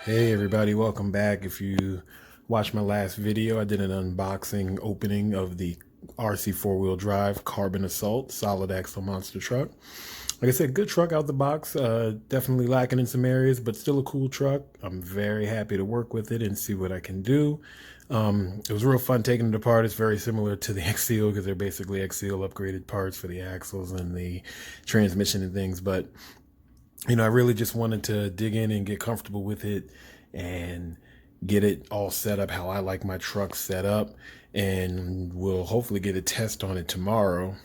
Hey everybody, welcome back. If you watched my last video, I did an unboxing opening of the RC4 drive Carbkn Assault solid axle monster truck. Like I said, good truck out the box, definitely lacking in some areas, but still a cool truck. I'm very happy to work with it and see what I can do. It was real fun taking it apart. It's very similar to the X-Seal because they're basically X-Seal upgraded parts for the axles and the transmission and things, but I really just wanted to dig in and get comfortable with it and get it all set up how I like my truck set up. And we'll hopefully get a test on it tomorrow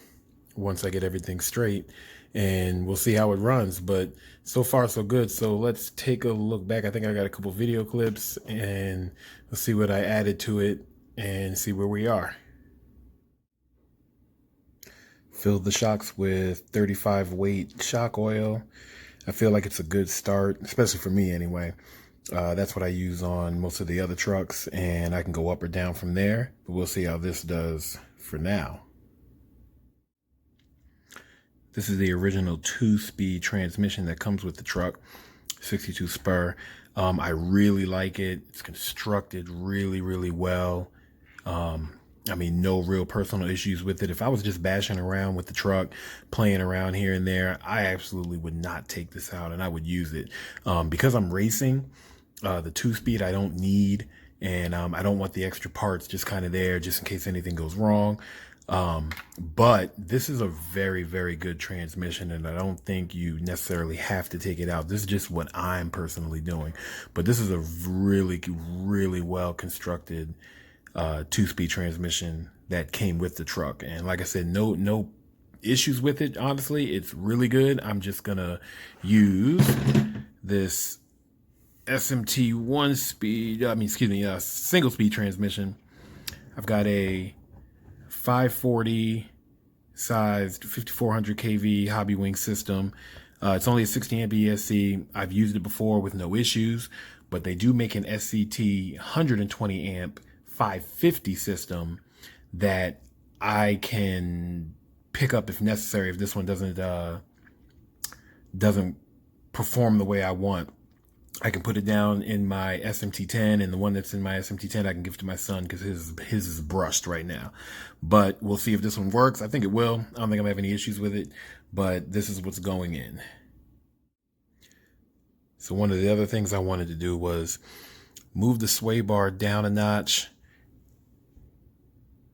once I get everything straight, and we'll see how it runs. But so far so good. So let's take a look back. I think I got a couple video clips and we'll see what I added to it and see where we are. Filled the shocks with 35 weight shock oil. I feel like it's a good start, especially for me anyway. That's what I use on most of the other trucks, and I can go up or down from there, but we'll see how this does for now. This is the original 2-speed transmission that comes with the truck, 62 spur. I really like it. It's constructed really, really well. I mean, no real personal issues with it. If I was just bashing around with the truck, playing around here and there, I absolutely would not take this out and I would use it. Because I'm racing, the 2-speed I don't need, and I don't want the extra parts just kind of there just in case anything goes wrong. But this is a very, very good transmission, and I don't think you necessarily have to take it out. This is just what I'm personally doing. But this is a really, really well constructed 2-speed transmission that came with the truck, and like I said, no issues with it. Honestly, it's really good. I'm just gonna use this SMT single speed transmission. I've got a 540 sized 5400 kV hobby wing system. It's only a 60 amp ESC. I've used it before with no issues, but they do make an SCT 120 amp 550 system that I can pick up if necessary if this one doesn't perform the way I want. I can put it down in my SMT10, and the one that's in my SMT10 I can give to my son because his is brushed right now. But we'll see if this one works. I think it will. I don't think I'm gonna have any issues with it, but this is what's going in. So one of the other things I wanted to do was move the sway bar down a notch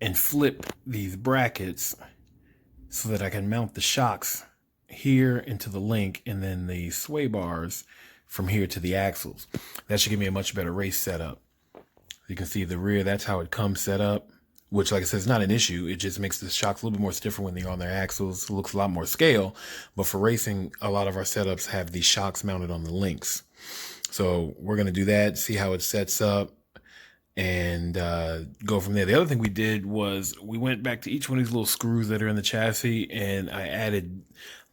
and flip these brackets so that I can mount the shocks here into the link and then the sway bars from here to the axles. That should give me a much better race setup. You can see the rear, that's how it comes set up, which, like I said, is not an issue. It just makes the shocks a little bit more stiffer when they're on their axles. It looks a lot more scale, but for racing, a lot of our setups have these shocks mounted on the links. So we're gonna do that, see how it sets up, and go from there. The other thing we did was we went back to each one of these little screws that are in the chassis, and I added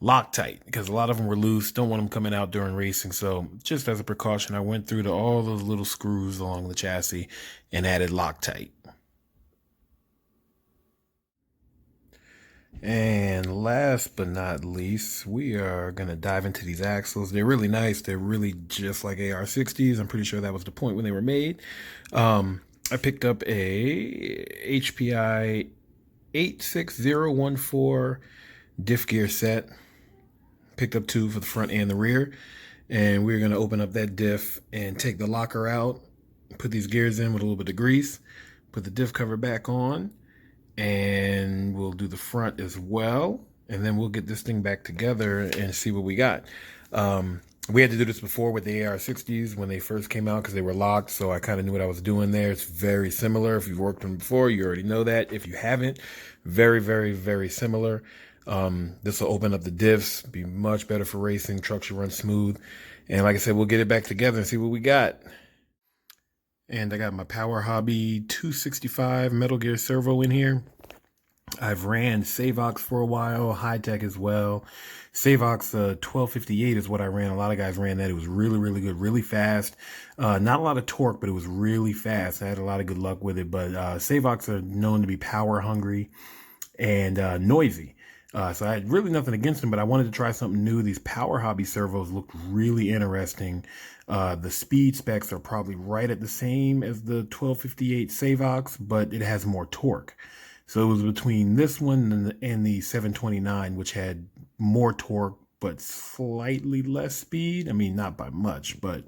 Loctite because a lot of them were loose. Don't want them coming out during racing. So just as a precaution, I went through to all those little screws along the chassis and added Loctite. And last but not least, we are going to dive into these axles. They're really nice. They're really just like AR60s. I'm pretty sure that was the point when they were made. I picked up a HPI 86014 diff gear set. Picked up 2 for the front and the rear. And we're going to open up that diff and take the locker out, put these gears in with a little bit of grease, put the diff cover back on, and we'll do the front as well, and then we'll get this thing back together and see what we got. We had to do this before with the AR60s when they first came out because they were locked, so I kind of knew what I was doing there. It's very similar. If you've worked with them before, you already know that. If you haven't, very, very, very similar. This will open up the diffs, be much better for racing. Truck should run smooth. And like I said, we'll get it back together and see what we got. And I got my Power Hobby 265 Metal Gear Servo in here. I've ran Savox for a while, high tech as well. Savox 1258 is what I ran. A lot of guys ran that. It was really, really good, really fast. Not a lot of torque, but it was really fast. I had a lot of good luck with it. But Savox are known to be power hungry and noisy. So I had really nothing against them, but I wanted to try something new. These Power Hobby servos looked really interesting. The speed specs are probably right at the same as the 1258 Savox, but it has more torque. So it was between this one and the 729, which had more torque, but slightly less speed. I mean, not by much, but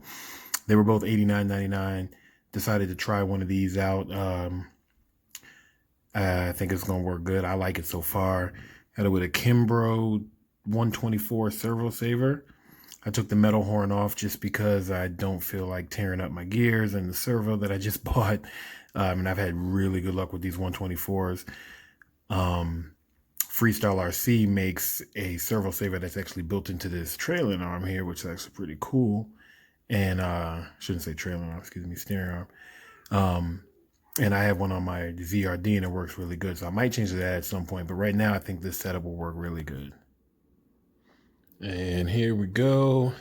they were both $89.99. Decided to try one of these out. I think it's going to work good. I like it so far. Had it with a Kimbrough 124 servo saver. I took the metal horn off just because I don't feel like tearing up my gears and the servo that I just bought. And I've had really good luck with these 124s. Freestyle RC makes a servo saver that's actually built into this trailing arm here, which is actually pretty cool. And shouldn't say trailing arm, excuse me, steering arm. And I have one on my ZRD and it works really good. So I might change that at some point. But right now I think this setup will work really good. And here we go.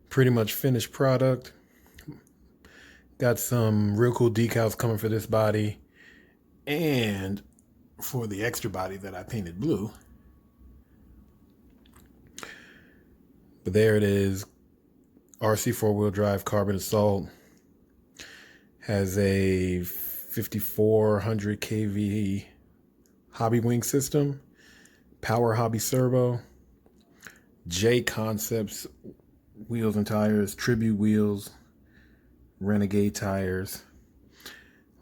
Pretty much finished product. Got some real cool decals coming for this body. And for the extra body that I painted blue. But there it is. RC4WD Carbkn Assault. Has a 5400 kV hobby wing system, Power Hobby servo, J Concepts wheels and tires, Tribute wheels, Renegade tires.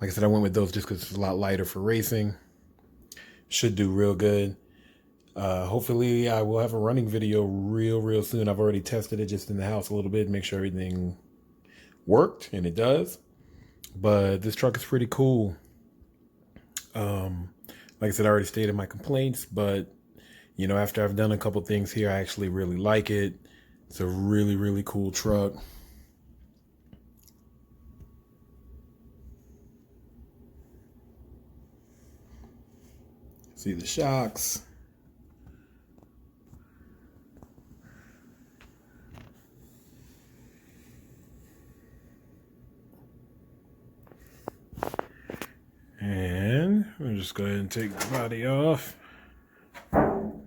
Like I said, I went with those just because it's a lot lighter for racing. Should do real good. Hopefully I will have a running video real soon. I've already tested it just in the house a little bit, make sure everything worked, and it does. But this truck is pretty cool. Like I said, I already stated my complaints, but you know, after I've done a couple things here, I actually really like it. It's a really cool truck. See the shocks. And we'll just go ahead and take the body off. And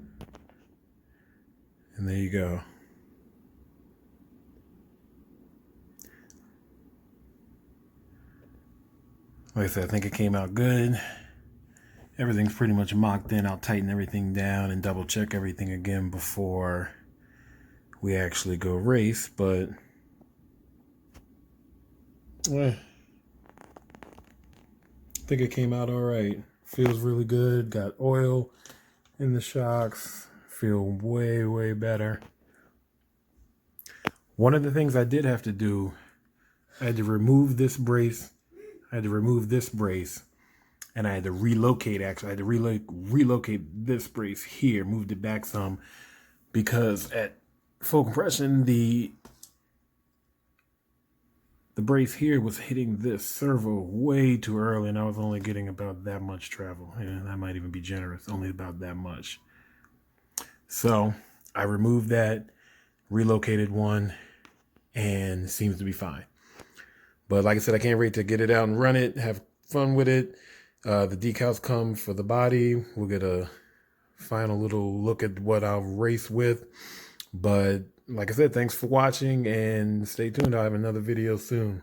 there you go. Like I said, I think it came out good. Everything's pretty much mocked in. I'll tighten everything down and double check everything again before we actually go race, but I think it came out all right. Feels really good. Got oil in the shocks. Feel way better. One of the things I did have to do, I had to remove this brace. I had to remove this brace, and I had to relocate. Actually, I had to relocate this brace here, moved it back some, because at full compression, the brace here was hitting this servo way too early, and I was only getting about that much travel. And I might even be generous, only about that much. So I removed that, relocated one, and it seems to be fine. But like I said, I can't wait to get it out and run it, have fun with it. The decals come for the body. We'll get a final little look at what I'll race with. But like I said, thanks for watching and stay tuned. I'll have another video soon.